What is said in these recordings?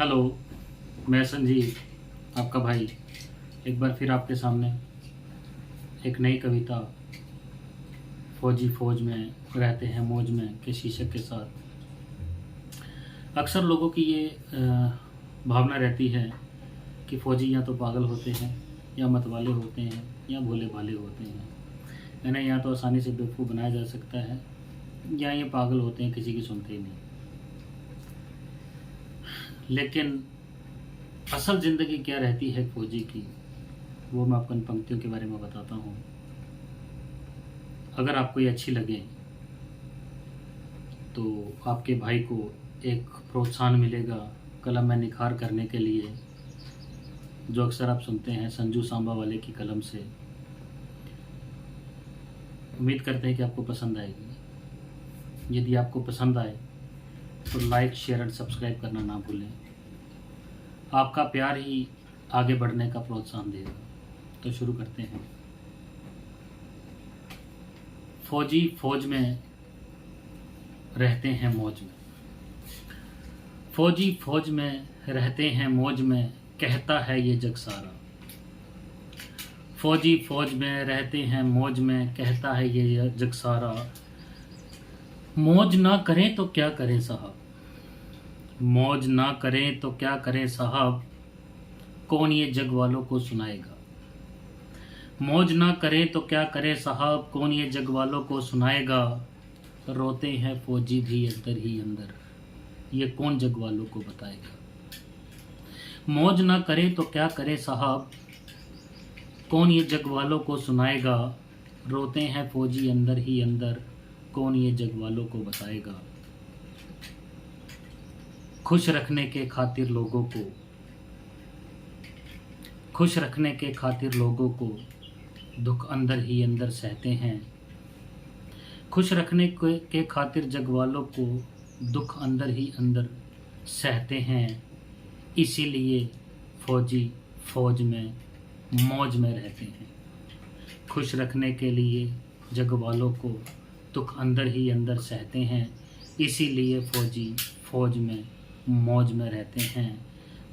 Hello, मैं संजीव आपका भाई एक बार फिर आपके सामने एक नई कविता फौजी फौज में रहते हैं मौज में के शीर्षक के साथ। अक्सर लोगों की ये भावना रहती है कि फ़ौजी या तो पागल होते हैं या मतवाले होते हैं या भोले भाले होते हैं। इन्हें या तो आसानी से बेवकूफ़ बनाया जा सकता है या ये पागल होते हैं, किसी की सुनते ही नहीं। लेकिन असल ज़िंदगी क्या रहती है फ़ौजी की, वो मैं आपको इन पंक्तियों के बारे में बताता हूँ। अगर आपको ये अच्छी लगे तो आपके भाई को एक प्रोत्साहन मिलेगा कलम में निखार करने के लिए, जो अक्सर आप सुनते हैं संजू सांबा वाले की कलम से। उम्मीद करते हैं कि आपको पसंद आएगी। यदि आपको पसंद आए तो लाइक, शेयर एंड सब्सक्राइब करना ना भूलें। आपका प्यार ही आगे बढ़ने का प्रोत्साहन देगा। तो शुरू करते हैं। फौजी फौज में रहते हैं मौज में। फौजी फौज में रहते हैं मौज में, कहता है ये जग सारा। फौजी फौज में रहते हैं मौज में, कहता है ये जग सारा। मौज ना करें तो क्या करें साहब, मौज ना करें तो क्या करें साहब, कौन ये जग वालों को सुनाएगा। मौज ना करें तो क्या करें साहब, कौन ये जग वालों को सुनाएगा। रोते हैं फौजी भी अंदर ही अंदर, ये कौन जग वालों को बताएगा। मौज ना करें तो क्या करें साहब, कौन ये जग वालों को सुनाएगा। रोते हैं फौजी अंदर ही अंदर, कौन ये जग वालों को बताएगा। खुश रखने के खातिर लोगों को, खुश रखने के खातिर लोगों को, दुख अंदर ही अंदर सहते हैं। खुश रखने के खातिर जग वालों को, दुख अंदर ही अंदर सहते हैं। इसीलिए फौजी फौज में मौज में रहते हैं। खुश रखने के लिए जग वालों को, दुख अंदर ही अंदर सहते हैं। इसीलिए फौजी फौज में मौज में रहते हैं।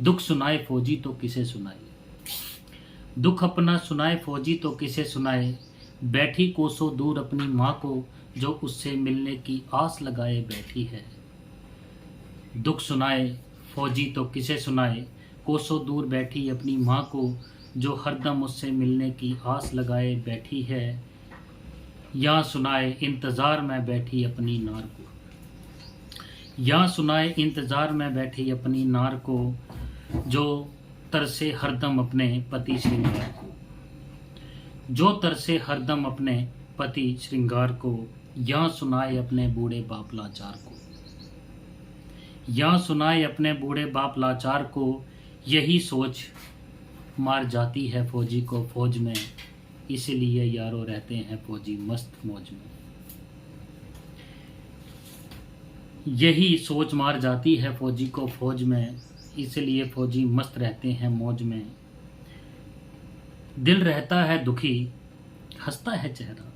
दुख सुनाए फौजी तो किसे सुनाए, दुख अपना सुनाए फौजी तो किसे सुनाए। बैठी कोसों दूर अपनी माँ को, जो उससे मिलने की आस लगाए बैठी है। दुख सुनाए फौजी तो किसे सुनाए, कोसों दूर बैठी अपनी माँ को, जो हरदम उससे मिलने की आस लगाए बैठी है। या सुनाए इंतज़ार में बैठी अपनी नार को, या सुनाए इंतज़ार में बैठी अपनी नार को, जो तरसे हरदम अपने पति श्रृंगार को, जो तरसे हरदम अपने पति श्रृंगार को। या सुनाए अपने बूढ़े बाप लाचार को, या सुनाए अपने बूढ़े बाप लाचार को। यही सोच मार जाती है फौजी को फौज में, इसीलिए यारों रहते हैं फौजी मस्त मौज में। यही सोच मार जाती है फौजी को फौज में, इसलिए फौजी मस्त रहते हैं मौज में। दिल रहता है दुखी, हंसता है चेहरा,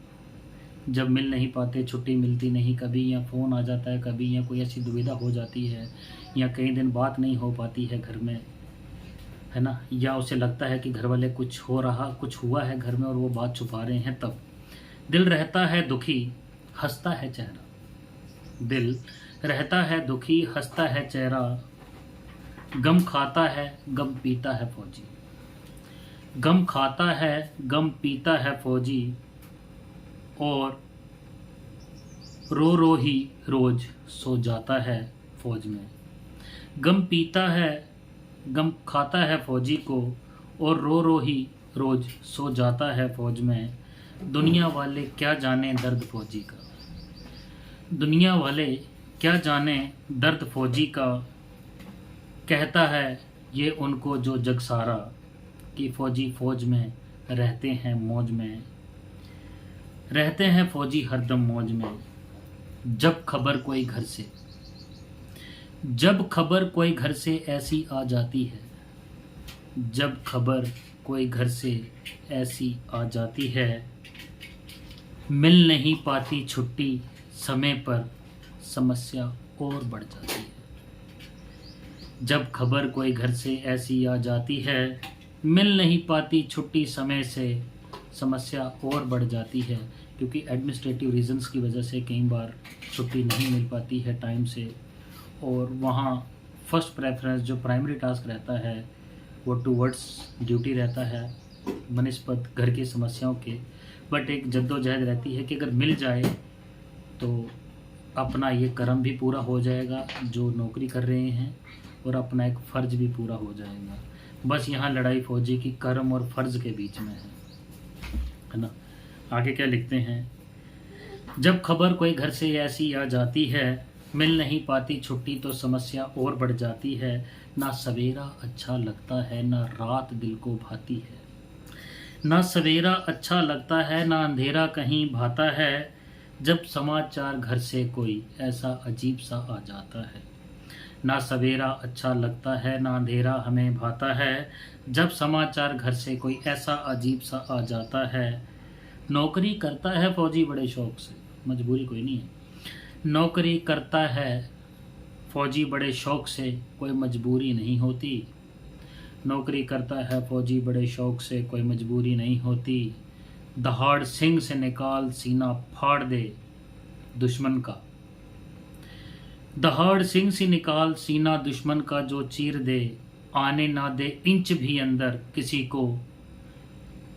जब मिल नहीं पाते, छुट्टी मिलती नहीं कभी, या फ़ोन आ जाता है कभी, या कोई ऐसी दुविधा हो जाती है, या कई दिन बात नहीं हो पाती है घर में, है ना, या उसे लगता है कि घर वाले कुछ हुआ है घर में और वो बात छुपा रहे हैं, तब दिल रहता है दुखी, हंसता है चेहरा। दिल रहता है दुखी, हंसता है चेहरा। गम खाता है, गम पीता है फौजी, गम खाता है, गम पीता है फौजी। और रो रो ही रोज सो जाता है फौज में। गम पीता है, गम खाता है फौजी को, और रो रो ही रोज सो जाता है फौज में। दुनिया वाले क्या जाने दर्द फौजी का, दुनिया वाले क्या जाने दर्द फौजी का। कहता है ये उनको जो जग सारा, कि फौजी फौज में रहते हैं मौज में। रहते हैं फौजी हरदम मौज में। जब खबर कोई घर से, जब खबर कोई घर से ऐसी आ जाती है, जब खबर कोई घर से ऐसी आ जाती है। मिल नहीं पाती छुट्टी समय पर, समस्या और बढ़ जाती है। जब खबर कोई घर से ऐसी आ जाती है, मिल नहीं पाती छुट्टी समय से, समस्या और बढ़ जाती है। क्योंकि एडमिनिस्ट्रेटिव रीज़न्स की वजह से कई बार छुट्टी नहीं मिल पाती है टाइम से, और वहाँ फर्स्ट प्रेफरेंस जो प्राइमरी टास्क रहता है वो टूवर्ड्स ड्यूटी रहता है बनिस्बत घर की समस्याओं के। बट एक जद्दोजहद रहती है कि अगर मिल जाए तो अपना ये कर्म भी पूरा हो जाएगा जो नौकरी कर रहे हैं, और अपना एक फ़र्ज़ भी पूरा हो जाएगा। बस यहाँ लड़ाई फौजी की कर्म और फ़र्ज़ के बीच में है ना। आगे क्या लिखते हैं, जब खबर कोई घर से ऐसी आ जाती है, मिल नहीं पाती छुट्टी तो समस्या और बढ़ जाती है। ना सवेरा अच्छा लगता है ना रात दिल को भाती है, ना सवेरा अच्छा लगता है ना अंधेरा कहीं भाता है, जब समाचार घर से कोई ऐसा अजीब सा आ जाता है। ना सवेरा अच्छा लगता है ना अंधेरा हमें भाता है, जब समाचार घर से कोई ऐसा अजीब सा आ जाता है। नौकरी करता है फौजी बड़े शौक से, मजबूरी कोई नहीं है। नौकरी करता है फौजी बड़े शौक से, कोई मजबूरी नहीं होती। नौकरी करता है फौजी बड़े शौक से, कोई मजबूरी नहीं होती। दहाड़ सिंह से निकाल सीना फाड़ दे दुश्मन का, दहाड़ सिंह से निकाल सीना दुश्मन का जो चीर दे, आने ना दे इंच भी अंदर किसी को।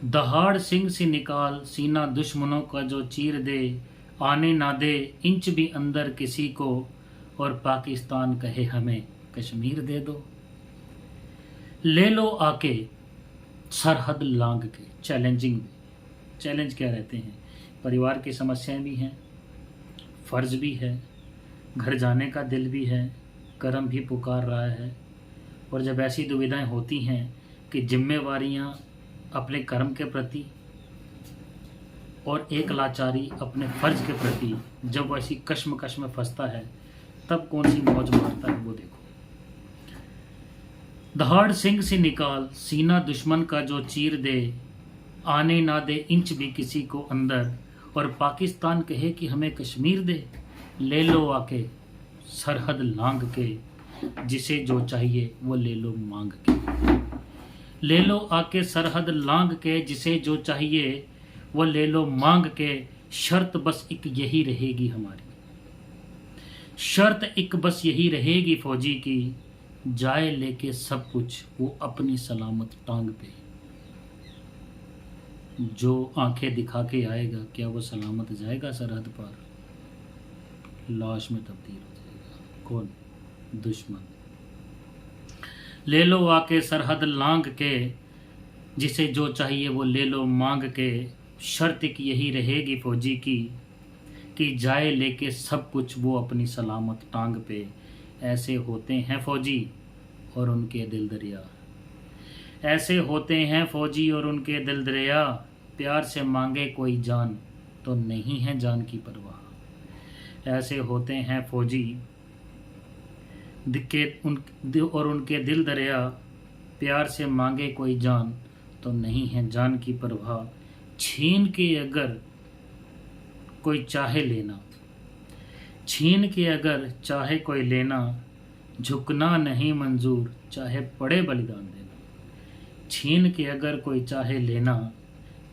दहाड़ सिंह से निकाल सीना दुश्मनों का जो चीर दे, आने ना दे इंच भी अंदर किसी को, और पाकिस्तान कहे हमें कश्मीर दे दो। ले लो आके सरहद लांग के, चैलेंजिंग। चैलेंज क्या रहते हैं, परिवार की समस्याएं भी हैं, फ़र्ज़ भी है, घर जाने का दिल भी है, कर्म भी पुकार रहा है। और जब ऐसी दुविधाएं होती हैं कि जिम्मेवारियां अपने कर्म के प्रति और एक लाचारी अपने फ़र्ज़ के प्रति, जब वो ऐसी कश्मकश में फंसता है तब कौन सी मौज मारता है वो देखो। दहाड़ सिंह से निकाल सीना दुश्मन का जो चीर दे, आने ना दे इंच भी किसी को अंदर, और पाकिस्तान कहे कि हमें कश्मीर दे। ले लो आके सरहद लांग के, जिसे जो चाहिए वो ले लो मांग के। ले लो आके सरहद लांग के, जिसे जो चाहिए वो ले लो मांग के। शर्त बस एक यही रहेगी हमारी, शर्त एक बस यही रहेगी फौजी की, जाए लेके सब कुछ वो अपनी सलामत टांग पे। जो आंखें दिखा के आएगा क्या वो सलामत जाएगा सरहद पार, लाश में तब्दील हो जाएगा। कौन? दुश्मन। ले लो आके सरहद लांग के, जिसे जो चाहिए वो ले लो मांग के। शर्त एक यही रहेगी फौजी की, कि जाए लेके सब कुछ वो अपनी सलामत टांग पे। ऐसे होते हैं फौजी और उनके दिल दरिया, ऐसे होते हैं फौजी और उनके दिल दरिया। प्यार से मांगे कोई जान तो नहीं है जान की परवाह। ऐसे होते हैं फौजी और उनके दिल दरिया, प्यार से मांगे कोई जान तो नहीं है जान की परवाह। छीन के अगर कोई चाहे लेना, छीन के अगर चाहे कोई लेना, झुकना नहीं मंजूर चाहे पड़े बलिदान देना। छीन के अगर कोई चाहे लेना,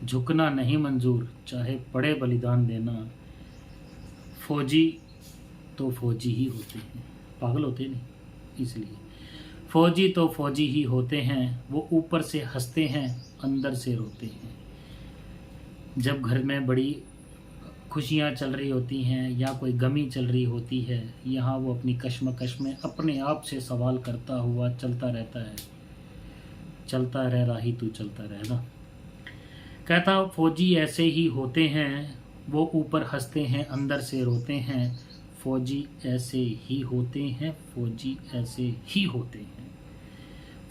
झुकना नहीं मंजूर चाहे पड़े बलिदान देना। फौजी तो फौजी ही होते हैं, पागल होते नहीं। इसलिए फौजी तो फौजी ही होते हैं, वो ऊपर से हंसते हैं अंदर से रोते हैं। जब घर में बड़ी खुशियाँ चल रही होती हैं या कोई गमी चल रही होती है, यहाँ वो अपनी कश्मकश में अपने आप से सवाल करता हुआ चलता रहता है। चलता रह राही तू चलता रह ना। कहता फौजी ऐसे ही होते हैं, वो ऊपर हंसते हैं अंदर से रोते हैं। फौजी ऐसे ही होते हैं, फौजी ऐसे ही होते हैं,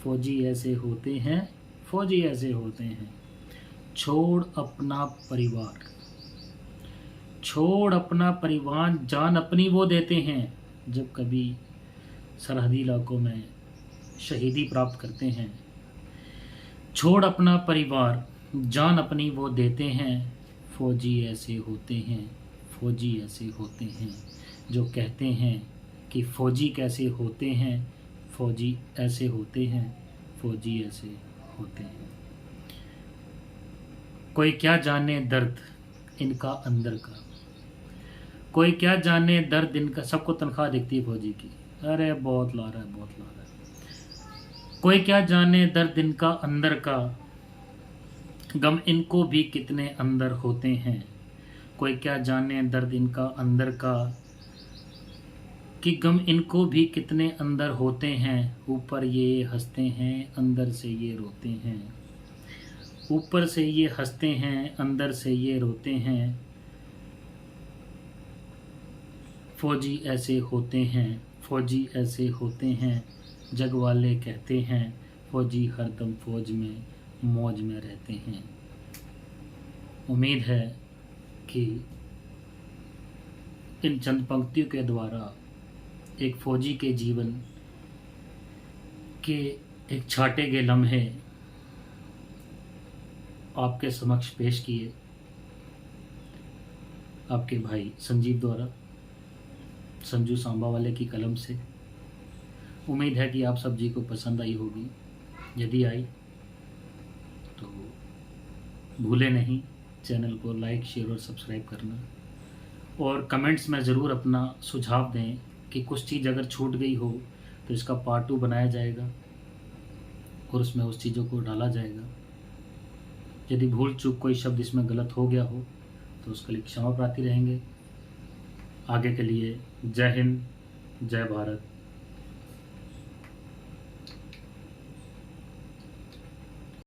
फौजी ऐसे होते हैं, फौजी ऐसे होते हैं। छोड़ अपना परिवार, छोड़ अपना परिवार, जान अपनी वो देते हैं। जब कभी सरहदी इलाकों में शहीदी प्राप्त करते हैं, छोड़ अपना परिवार, जान अपनी वो देते हैं। फौजी ऐसे होते हैं, फौजी ऐसे होते हैं। जो कहते हैं कि फौजी कैसे होते हैं, फौजी ऐसे होते हैं, फौजी ऐसे होते हैं। कोई क्या जाने दर्द इनका अंदर का, कोई क्या जाने दर्द इनका। सबको तनख्वाह दिखती है फौजी की, अरे बहुत ला रहा है, बहुत ला रहा है। कोई क्या जाने दर्द इनका अंदर का, गम इनको भी कितने अंदर होते हैं। कोई क्या जाने दर्द इनका अंदर का, कि गम इनको भी कितने अंदर होते हैं। ऊपर ये हंसते हैं, अंदर से ये रोते हैं। ऊपर से ये हंसते हैं, अंदर से ये रोते हैं। फौजी ऐसे होते हैं, फौजी ऐसे होते हैं। जग वाले कहते हैं, फौजी हरदम फौज में मौज में रहते हैं। उम्मीद है कि इन चंद पंक्तियों के द्वारा एक फौजी के जीवन के एक छाटे के लम्हे आपके समक्ष पेश किए आपके भाई संजीव द्वारा, संजू सांबा वाले की कलम से। उम्मीद है कि आप सब जी को पसंद आई होगी। यदि आई तो भूले नहीं चैनल को लाइक, शेयर और सब्सक्राइब करना, और कमेंट्स में ज़रूर अपना सुझाव दें कि कुछ चीज़ अगर छूट गई हो तो इसका पार्ट 2 बनाया जाएगा और उसमें उस चीज़ों को डाला जाएगा। यदि भूल चूक कोई शब्द इसमें गलत हो गया हो तो उसके लिए क्षमा प्रार्थी रहेंगे। आगे के लिए जय हिंद, जय भारत,